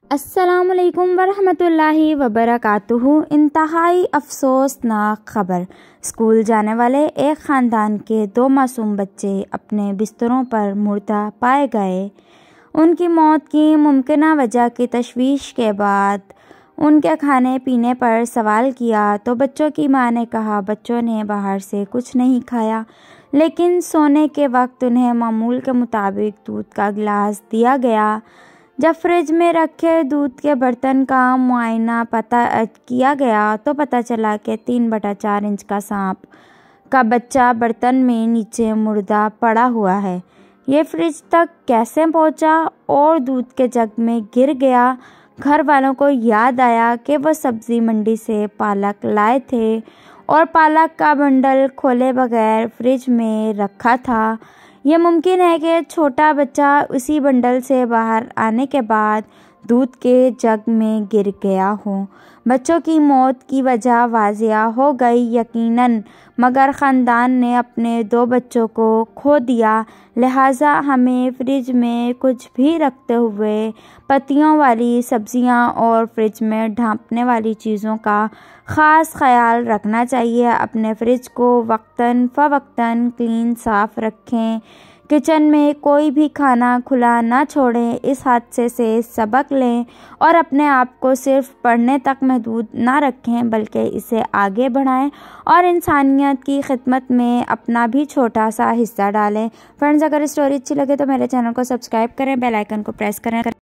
अस्सलामुअलैकुम वरहमतुल्लाहि वबरकातुहू। इंतहाई अफसोसनाक खबर। स्कूल जाने वाले एक ख़ानदान के 2 मासूम बच्चे अपने बिस्तरों पर मुर्दा पाए गए। उनकी मौत की मुमकिना वजह की तशवीश के बाद उनके खाने पीने पर सवाल किया तो बच्चों की मां ने कहा बच्चों ने बाहर से कुछ नहीं खाया, लेकिन सोने के वक्त उन्हें मामूल के मुताबिक दूध का गिलास दिया गया। जब फ्रिज में रखे दूध के बर्तन का मुआयना किया गया तो पता चला कि 3/4 इंच का सांप का बच्चा बर्तन में नीचे मुर्दा पड़ा हुआ है। ये फ्रिज तक कैसे पहुंचा और दूध के जग में गिर गया। घर वालों को याद आया कि वो सब्जी मंडी से पालक लाए थे और पालक का बंडल खोले बगैर फ्रिज में रखा था। ये मुमकिन है कि छोटा बच्चा उसी बंडल से बाहर आने के बाद दूध के जग में गिर गया हो। बच्चों की मौत की वजह वाज़िया हो गई यकीनन, मगर ख़ानदान ने अपने 2 बच्चों को खो दिया। लिहाजा हमें फ्रिज में कुछ भी रखते हुए पत्तियों वाली सब्जियां और फ्रिज में ढांपने वाली चीज़ों का ख़ास ख्याल रखना चाहिए। अपने फ्रिज को वक्तन फ़वक्तन क्लीन साफ़ रखें। किचन में कोई भी खाना खुला ना छोड़ें। इस हादसे से सबक लें और अपने आप को सिर्फ पढ़ने तक महदूद ना रखें, बल्कि इसे आगे बढ़ाएं और इंसानियत की खिदमत में अपना भी छोटा सा हिस्सा डालें। फ्रेंड्स, अगर स्टोरी अच्छी लगे तो मेरे चैनल को सब्सक्राइब करें, बेल आइकन को प्रेस करें।